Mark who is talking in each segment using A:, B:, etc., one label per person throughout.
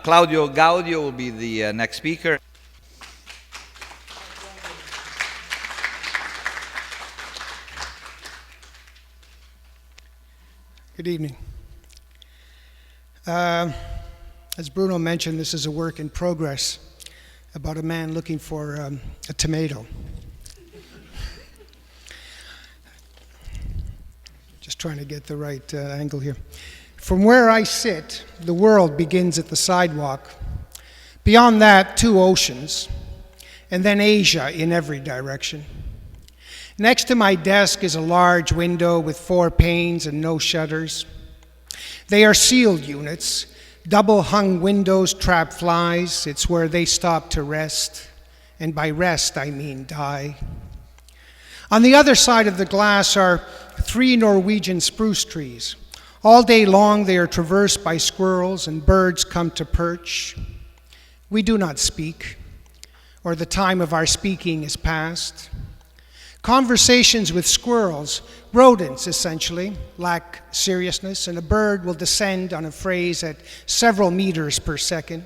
A: Claudio Gaudio will be the next speaker.
B: Good evening. As Bruno mentioned, this is a work in progress about a man looking for a tomato. Just trying to get the right angle here. From where I sit, the world begins at the sidewalk. Beyond that, 2 oceans, and then Asia in every direction. Next to my desk is a large window with 4 panes and no shutters. They are sealed units. Double-hung windows trap flies. It's where they stop to rest. And by rest, I mean die. On the other side of the glass are 3 Norwegian spruce trees. All day long, they are traversed by squirrels, and birds come to perch. We do not speak, or the time of our speaking is past. Conversations with squirrels, rodents essentially, lack seriousness, and a bird will descend on a phrase at several meters per second.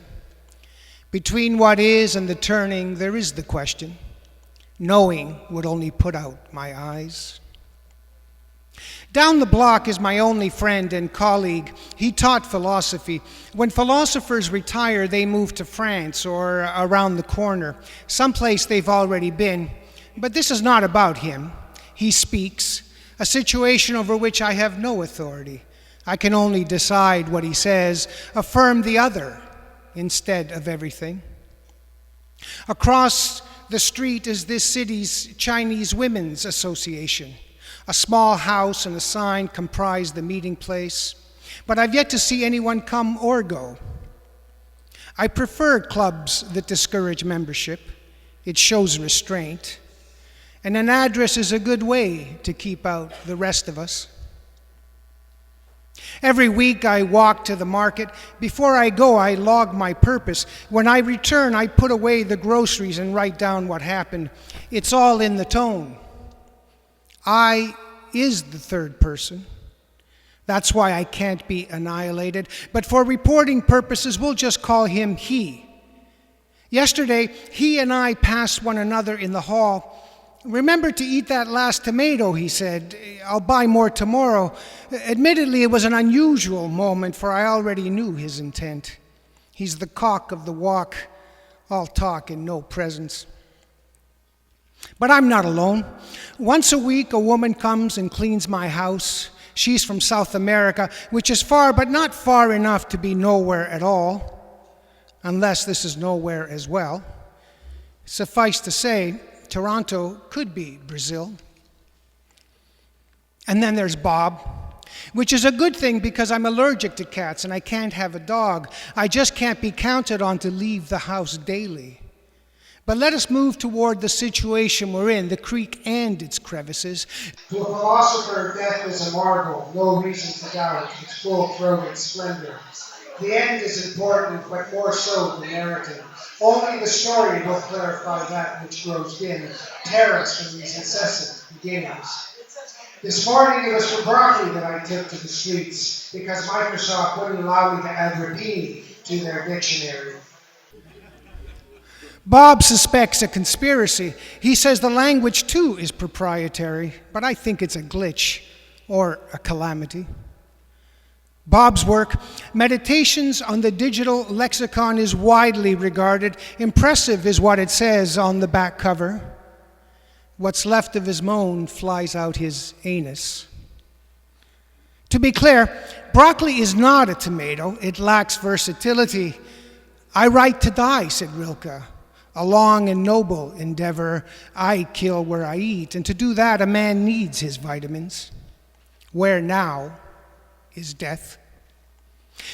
B: Between what is and the turning, there is the question. Knowing would only put out my eyes. Down the block is my only friend and colleague. He taught philosophy. When philosophers retire, they move to France or around the corner, someplace they've already been. But this is not about him. He speaks, a situation over which I have no authority. I can only decide what he says, affirm the other instead of everything. Across the street is this city's Chinese Women's Association. A small house and a sign comprise the meeting place, but I've yet to see anyone come or go. I prefer clubs that discourage membership. It shows restraint. And an address is a good way to keep out the rest of us. Every week I walk to the market. Before I go, I log my purpose. When I return, I put away the groceries and write down what happened. It's all in the tone. I is the third person. That's why I can't be annihilated. But for reporting purposes, we'll just call him he. Yesterday, he and I passed one another in the hall. "Remember to eat that last tomato," he said. "I'll buy more tomorrow." Admittedly, it was an unusual moment, for I already knew his intent. He's the cock of the walk, all talk and no presence. But I'm not alone. Once a week, a woman comes and cleans my house. She's from South America, which is far, but not far enough to be nowhere at all, unless this is nowhere as well. Suffice to say, Toronto could be Brazil. And then there's Bob, which is a good thing because I'm allergic to cats and I can't have a dog. I just can't be counted on to leave the house daily. But let us move toward the situation we're in, the creek and its crevices. To a philosopher, death is a marvel, no reason to doubt its full-throated splendor. The end is important, but more so the narrative. Only the story will clarify that which grows dim, tear us from these incessant beginnings. This morning it was for broccoli that I took to the streets, because Microsoft wouldn't allow me to add rapini to their dictionary. Bob suspects a conspiracy. He says the language too is proprietary, but I think it's a glitch or a calamity. Bob's work, Meditations on the Digital Lexicon, is widely regarded. Impressive is what it says on the back cover. What's left of his moan flies out his anus. To be clear, broccoli is not a tomato. It lacks versatility. I write to die, said Rilke. A long and noble endeavor. I kill where I eat. And to do that, a man needs his vitamins. Where now is death.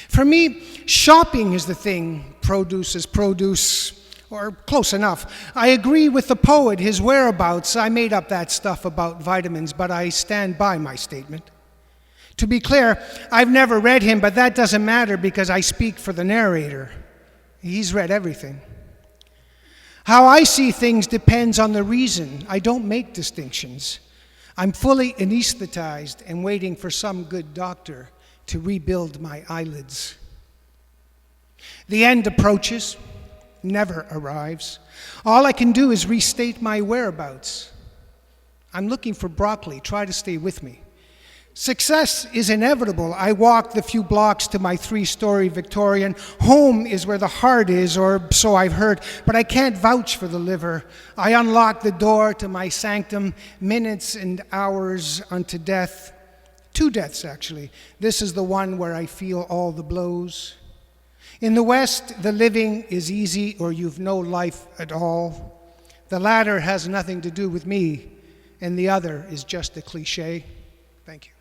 B: For me, shopping is the thing. Produce is produce, or close enough. I agree with the poet, his whereabouts. I made up that stuff about vitamins, but I stand by my statement. To be clear, I've never read him, but that doesn't matter because I speak for the narrator. He's read everything. How I see things depends on the reason. I don't make distinctions. I'm fully anesthetized and waiting for some good doctor to rebuild my eyelids. The end approaches, never arrives. All I can do is restate my whereabouts. I'm looking for broccoli. Try to stay with me. Success is inevitable. I walk the few blocks to my 3-story Victorian. Home is where the heart is, or so I've heard, but I can't vouch for the liver. I unlock the door to my sanctum, minutes and hours unto death. 2 deaths, actually. This is the one where I feel all the blows. In the West, the living is easy, or you've no life at all. The latter has nothing to do with me, and the other is just a cliche. Thank you.